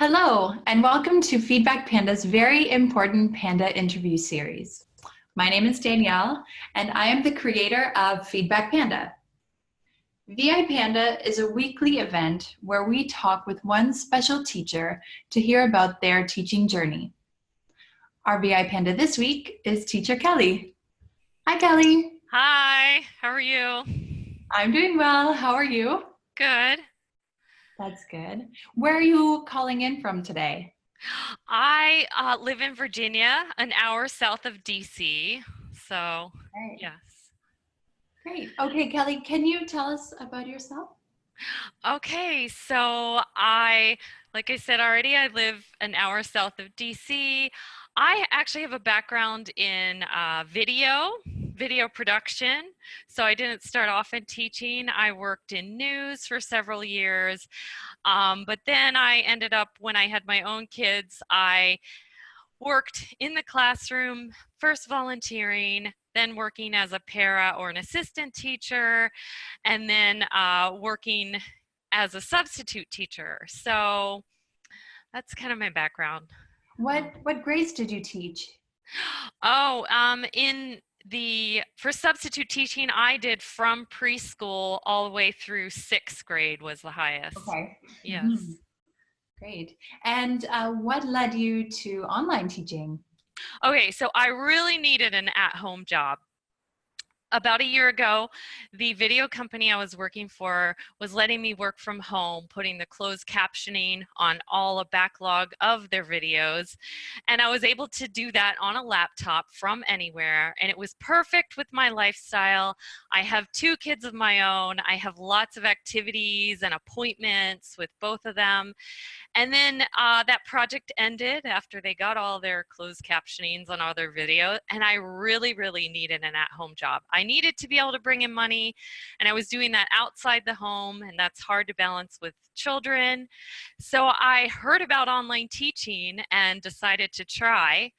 Hello, and welcome to Feedback Panda's very important Panda interview series. My name is Danielle, and I am the creator of Feedback Panda. VIPanda is a weekly event where we talk with one special teacher to hear about their teaching journey. Our VIPanda this week is Teacher Kelly. Hi, Kelly. Hi, how are you? I'm doing well. How are you? Good. That's good. Where are you calling in from today? I live in Virginia, an hour south of DC. So, Right. yes. Great. Okay, Kelly, can you tell us about yourself? Okay, like I said already, I live an hour south of DC. I actually have a background in video production. So I didn't start off in teaching. I worked in news for several years. But then I ended up, when I had my own kids, I worked in the classroom, first volunteering, then working as a para or an assistant teacher, and then working as a substitute teacher. So that's kind of my background. What grades did you teach? In the for substitute teaching, I did from preschool all the way through sixth grade was the highest. Okay. Yes. Great. And what led you to online teaching? Okay, so I really needed an at-home job. About a year ago, the video company I was working for was letting me work from home, putting the closed captioning on all a backlog of their videos. And I was able to do that on a laptop from anywhere. And it was perfect with my lifestyle. I have two kids of my own. I have lots of activities and appointments with both of them. And then that project ended after they got all their closed captionings on all their video. And I really, really needed an at-home job. I needed to be able to bring in money. And I was doing that outside the home. And that's hard to balance with children. So I heard about online teaching and decided to try.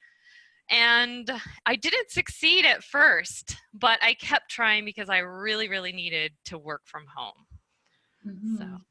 And I didn't succeed at first, but I kept trying because I really, really needed to work from home. So, Mhm.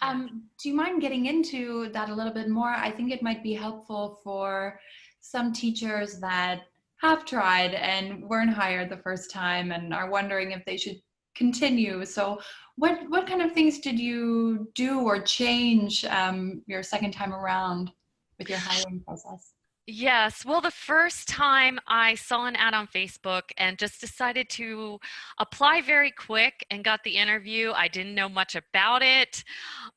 yeah. Do you mind getting into that a little bit more? I think it might be helpful for some teachers that have tried and weren't hired the first time and are wondering if they should continue. So, what kind of things did you do or change your second time around with your hiring process? Yes. Well, the first time I saw an ad on Facebook and just decided to apply very quick and got the interview. I didn't know much about it.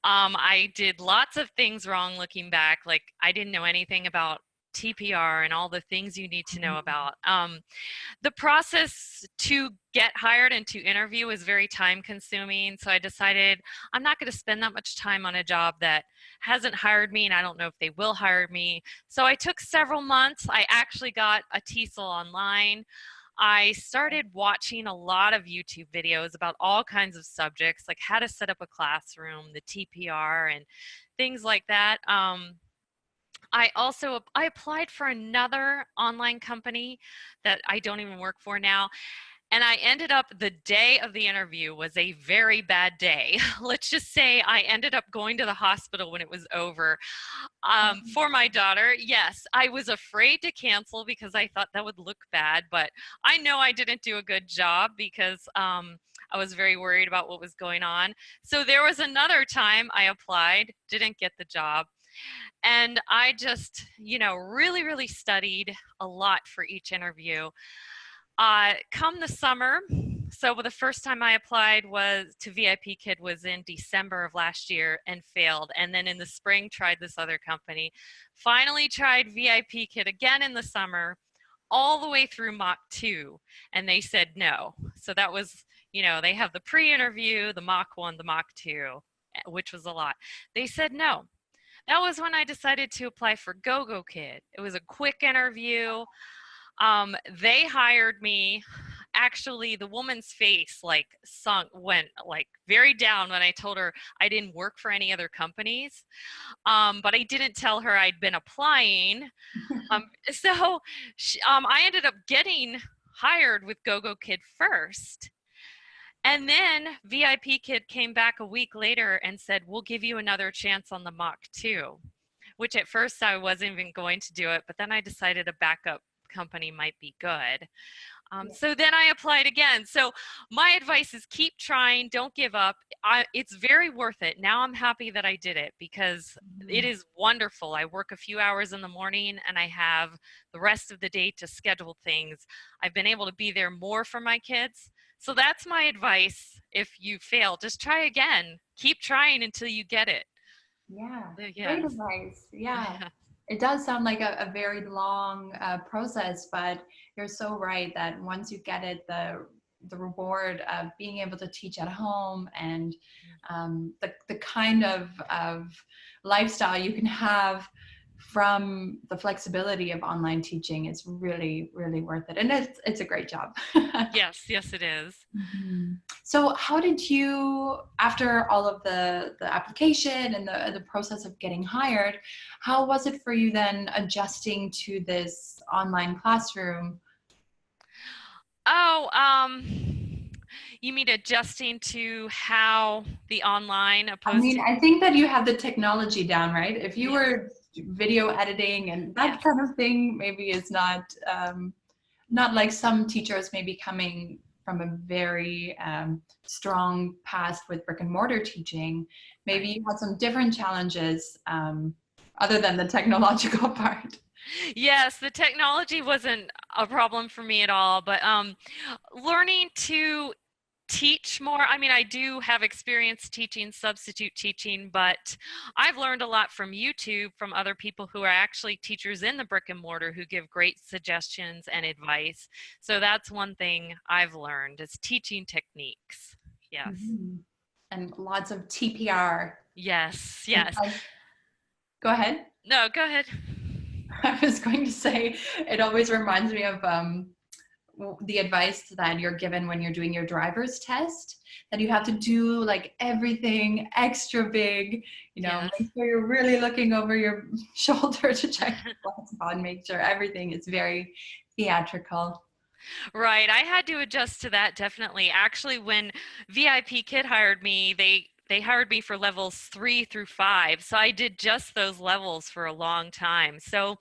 I did lots of things wrong looking back. Like I didn't know anything about TPR and all the things you need to know about. The process to get hired and to interview is very time consuming. So I decided I'm not going to spend that much time on a job that hasn't hired me and I don't know if they will hire me. So I took several months. I actually got a TESOL online. I started watching a lot of YouTube videos about all kinds of subjects, like how to set up a classroom, the TPR, and things like that. I applied for another online company that I don't even work for now. And I ended up, the day of the interview was a very bad day. Let's just say I ended up going to the hospital when it was over for my daughter. Yes, I was afraid to cancel because I thought that would look bad, but I know I didn't do a good job because I was very worried about what was going on. So there was another time I applied, didn't get the job. And I just, really, really studied a lot for each interview. Come the summer, so the first time I applied was to VIP Kid was in December of last year and failed. And then in the spring, tried this other company. Finally tried VIP Kid again in the summer, all the way through Mock 2, and they said no. So that was, they have the pre-interview, the Mock 1, the Mock 2, which was a lot. They said no. That was when I decided to apply for GoGo Kid. It was a quick interview. They hired me. Actually, the woman's face went like very down when I told her I didn't work for any other companies. But I didn't tell her I'd been applying. I ended up getting hired with GoGo Kid first. And then VIP Kid came back a week later and said, we'll give you another chance on the Mock 2. which at first I wasn't even going to do it, but then I decided a backup company might be good. Yeah. So then I applied again. So my advice is keep trying, don't give up. It's very worth it. Now I'm happy that I did it because it Mhm. is wonderful. I work a few hours in the morning and I have the rest of the day to schedule things. I've been able to be there more for my kids. So that's my advice. If you fail, just try again. Keep trying until you get it. Yeah, great Yes. advice. Yeah, it does sound like a very long process, but you're so right that once you get it, the reward of being able to teach at home and the kind of lifestyle you can have from the flexibility of online teaching is really, really worth it. And it's a great job. Yes, yes, it is. Mhm. So how did you, after all of the application and the process of getting hired, how was it for you then adjusting to this online classroom? Oh, you mean adjusting to how the online I opposed mean, to, I think that you have the technology down, right? If you yes, were video editing and that yes, kind of thing, maybe it's not like some teachers maybe coming from a very strong past with brick and mortar teaching. Maybe right. you had some different challenges other than the technological part. Yes, the technology wasn't a problem for me at all, but learning to teach more. I mean, I do have experience teaching substitute teaching, but I've learned a lot from YouTube from other people who are actually teachers in the brick and mortar who give great suggestions and advice. So that's one thing I've learned is teaching techniques. Yes. Mhm. And lots of TPR. Yes, And yes. go ahead. No, go ahead. I was going to say it always reminds me of the advice that you're given when you're doing your driver's test, that you have to do like everything extra big, Yes. make sure you're really looking over your shoulder to check your blind spot and make sure everything is very theatrical. Right. I had to adjust to that definitely. Actually, when VIP Kid hired me, they hired me for levels 3 through 5. So I did just those levels for a long time. So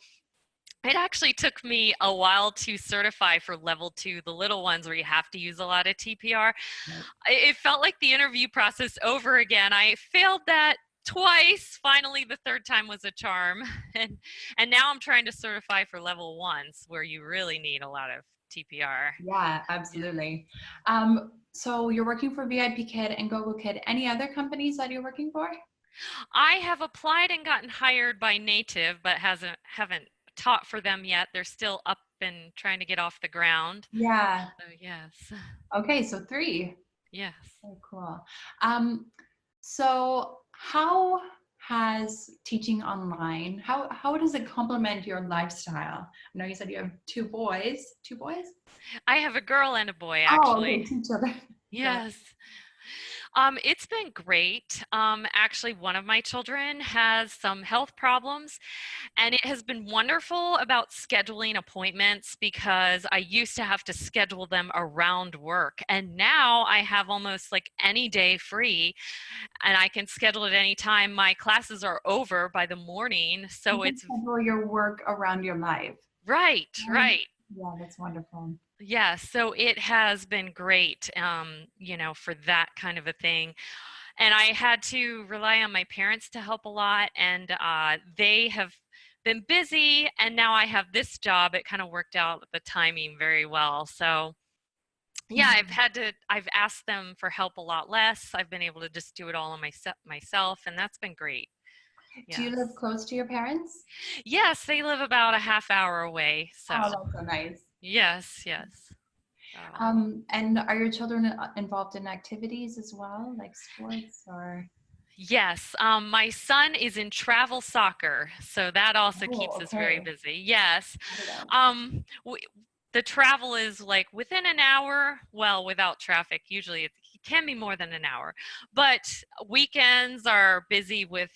it actually took me a while to certify for level 2, the little ones where you have to use a lot of TPR. Right. It felt like the interview process over again. I failed that twice. Finally, the third time was a charm. And now I'm trying to certify for level 1s where you really need a lot of TPR. Yeah, Yeah. absolutely. So you're working for VIP Kid and Google Kid. Any other companies that you're working for? I have applied and gotten hired by Native, but haven't taught for them yet. They're still up and trying to get off the ground. Yeah. So yes, Okay, so three. yes. Very cool. Um, so how has teaching online, how does it complement your lifestyle? I know you said you have two boys. Two boys? I have a girl and a boy Oh, actually. okay, two children. Got Yes. It's been great. Actually, one of my children has some health problems, and it has been wonderful about scheduling appointments because I used to have to schedule them around work. And now I have almost like any day free and I can schedule it any time. My classes are over by the morning. You So can it's schedule your work around your life. right, Right. right. Yeah, that's wonderful. Yeah, so it has been great, for that kind of a thing. And I had to rely on my parents to help a lot, and they have been busy. And now I have this job. It kind of worked out the timing very well. So yeah, Mhm. I've asked them for help a lot less. I've been able to just do it all on myself, and that's been great. Do you live Yes. close to your parents? Yes, they live about a half hour away. So Oh, that's so nice. yes, yes. So. And are your children involved in activities as well, like sports or? Yes, my son is in travel soccer, so that also keeps Oh, us very okay. busy. Yes, Got it. the travel is like within an hour. Well, without traffic, usually it can be more than an hour. But weekends are busy with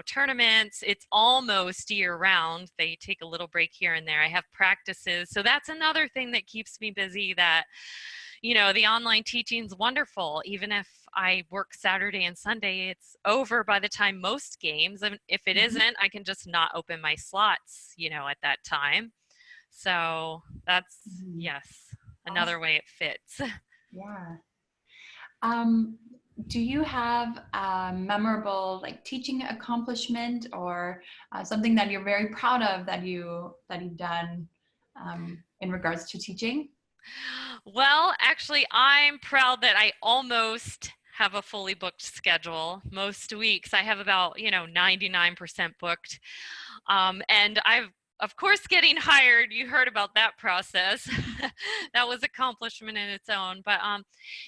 tournaments. It's almost year round. They take a little break here and there. I have practices, so that's another thing that keeps me busy. That the online teaching is wonderful. Even if I work Saturday and Sunday, it's over by the time most games. And if it Mhm. isn't, I can just not open my slots, at that time. So that's, Mhm. yes, Awesome. another way it fits. Yeah. Um, do you have a memorable like teaching accomplishment or something that you're very proud of that you've done in regards to teaching? Well, actually, I'm proud that I almost have a fully booked schedule. Most weeks I have about, 99% booked. And I've, of course, getting hired, you heard about that process. That was accomplishment in its own. But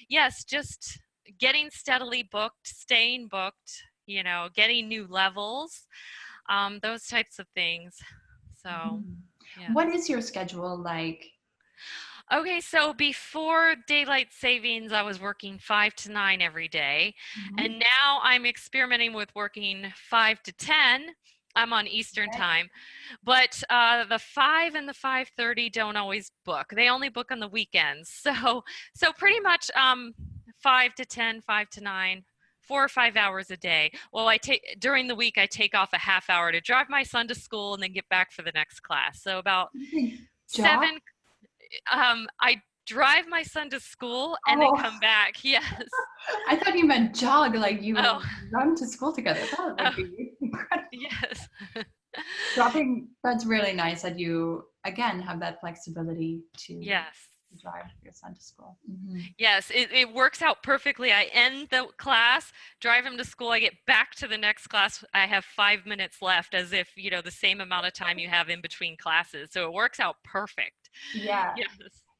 yes, just getting steadily booked, staying booked, getting new levels, those types of things. So, Mhm. yeah. What is your schedule like? Okay, so before daylight savings, I was working 5 to 9 every day. Mhm. And now I'm experimenting with working 5 to 10. I'm on Eastern Okay. time. But the 5 and the 5:30 don't always book. They only book on the weekends. So pretty much 5 to 10, 5 to 9, 4 or 5 hours a day. Well, I take during the week I take off a half hour to drive my son to school and then get back for the next class. So about You say jog? 7 I drive my son to school and then Oh, come back. Yes. I thought you meant jog, like Oh, you run to school together. That would oh, be incredible. yes. Dropping, that's really nice that you, again, have that flexibility to Yes. drive your son to school. Mhm. Yes, it works out perfectly. I end the class, drive him to school, I get back to the next class. I have 5 minutes left, as if, the same amount of time you have in between classes. So it works out perfect. Yeah, Yes.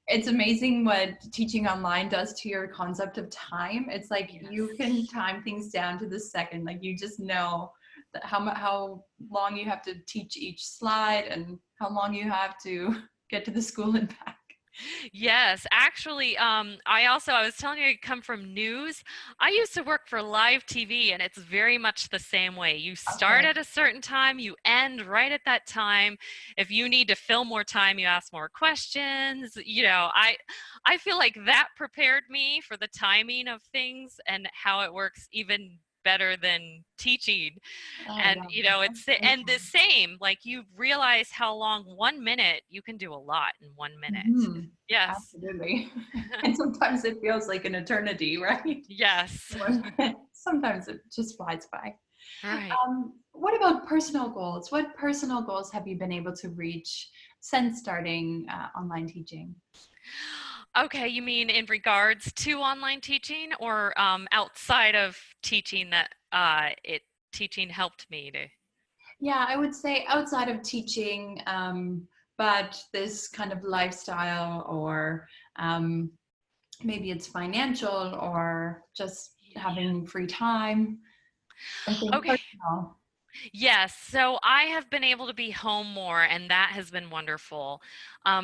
it's amazing what teaching online does to your concept of time. It's like you Yes. can time things down to the second. Like you just know that how long you have to teach each slide and how long you have to get to the school and back. Yes, actually, I was telling you I come from news. I used to work for live TV, and it's very much the same way. You start Okay. at a certain time, you end right at that time. If you need to fill more time, you ask more questions. I feel like that prepared me for the timing of things and how it works even better than teaching. Oh And yeah, that's it's very the cool. same, like you realize how long 1 minute you can do a lot in 1 minute. Mhm. Yes. Absolutely. And sometimes it feels like an eternity, right? Yes. Sometimes it just flies by. Right. What about personal goals? What personal goals have you been able to reach since starting online teaching? Okay, you mean in regards to online teaching or outside of teaching that it teaching helped me to? Yeah, I would say outside of teaching, but this kind of lifestyle or um, maybe it's financial or just Yeah. having free time, something Okay. personal. Yes, so I have been able to be home more, and that has been wonderful.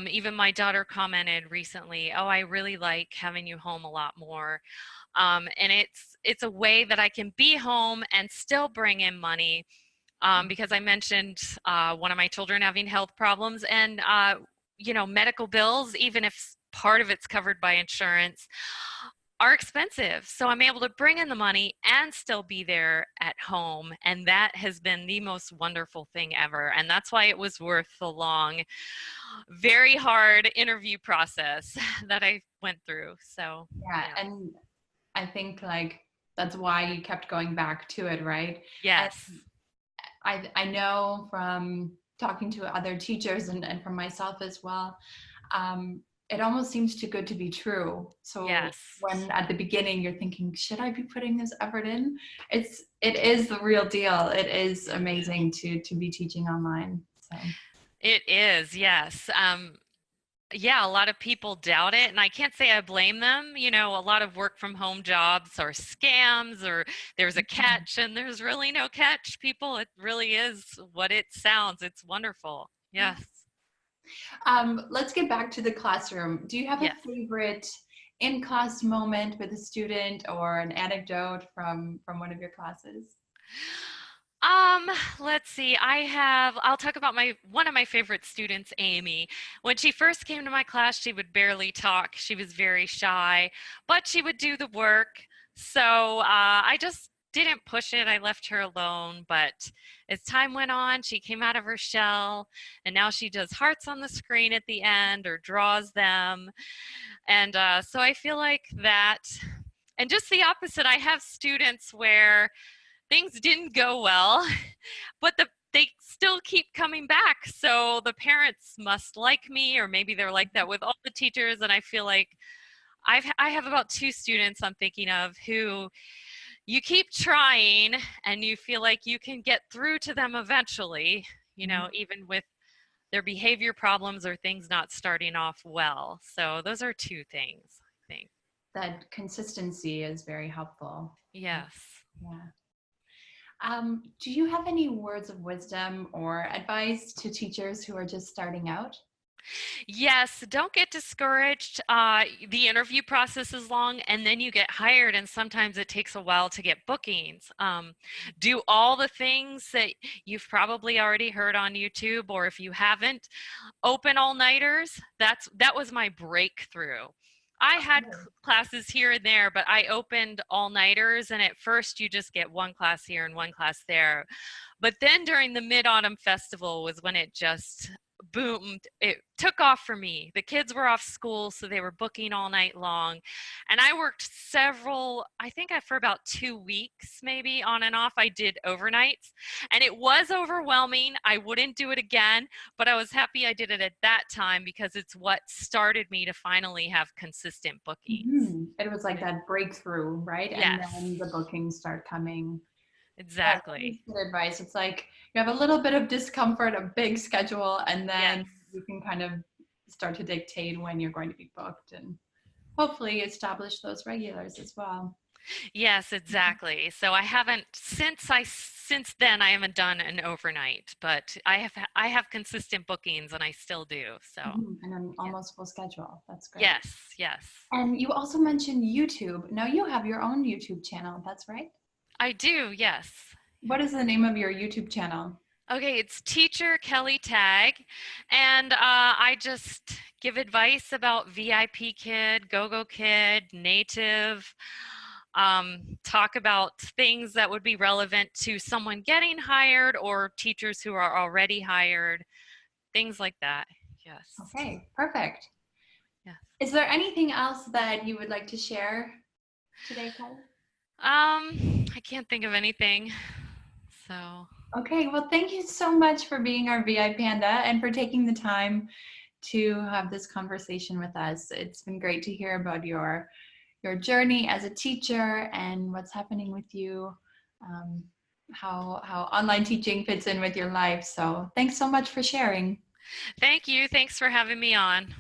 Even my daughter commented recently, "Oh, I really like having you home a lot more." And it's a way that I can be home and still bring in money, because I mentioned one of my children having health problems and medical bills, even if part of it's covered by insurance, are expensive. So I'm able to bring in the money and still be there at home. And that has been the most wonderful thing ever. And that's why it was worth the long, very hard interview process that I went through. So, Yeah, yeah. and I think like that's why you kept going back to it, right? And Yes. I know from talking to other teachers and from myself as well, it almost seems too good to be true. So Yes. when at the beginning you're thinking, should I be putting this effort in? It is the real deal. It is amazing to be teaching online. So It is, yes. Yeah, a lot of people doubt it, and I can't say I blame them. A lot of work from home jobs are scams, or there's a catch, and there's really no catch, people. It really is what it sounds. It's wonderful. Yes. let's get back to the classroom. Do you have a Yes. favorite in-class moment with a student or an anecdote from one of your classes? Um, let's see. I'll talk about my one of my favorite students, Amy. When she first came to my class, she would barely talk. She was very shy, but she would do the work. So I just didn't push it. I left her alone. But as time went on, she came out of her shell, and now she does hearts on the screen at the end or draws them. And so I feel like that. And just the opposite, I have students where things didn't go well, but they still keep coming back. So the parents must like me, or maybe they're like that with all the teachers. And I feel like I have about 2 students I'm thinking of who you keep trying and you feel like you can get through to them eventually, even with their behavior problems or things not starting off well. So those are 2 things, I think. That consistency is very helpful. Yes. Yeah. Do you have any words of wisdom or advice to teachers who are just starting out? Yes, don't get discouraged. The interview process is long, and then you get hired, and sometimes it takes a while to get bookings. Do all the things that you've probably already heard on YouTube, or if you haven't, open all-nighters. That was my breakthrough. I had classes here and there, but I opened all-nighters, and at first you just get one class here and one class there. But then during the Mid-Autumn Festival was when it just boomed. It took off for me. The kids were off school, so they were booking all night long. And I worked I think for about 2 weeks, maybe on and off. I did overnights, and it was overwhelming. I wouldn't do it again, but I was happy I did it at that time because it's what started me to finally have consistent bookings. It was like that breakthrough, right? And Yes, then the bookings start coming. Yeah, that is exactly. good advice. It's like you have a little bit of discomfort, a big schedule, and Yes. then you can kind of start to dictate when you're going to be booked and hopefully establish those regulars as well. Yes, exactly. So I haven't since then I haven't done an overnight, but I have consistent bookings and I still do. So, And an yeah. almost full schedule. That's great. Yes, yes. And you also mentioned YouTube. Now you have your own YouTube channel. That's right. I do, yes. What is the name of your YouTube channel? Okay, it's Teacher Kelly Tag, and I just give advice about VIP Kid, Go-Go Kid, Native, talk about things that would be relevant to someone getting hired or teachers who are already hired, things like that. Yes. Okay, perfect. Yes. Is there anything else that you would like to share today, Kelly? I can't think of anything. So, Okay, well, thank you so much for being our VIPanda and for taking the time to have this conversation with us. It's been great to hear about your journey as a teacher and what's happening with you, how online teaching fits in with your life. So thanks so much for sharing. thank you. Thanks for having me on.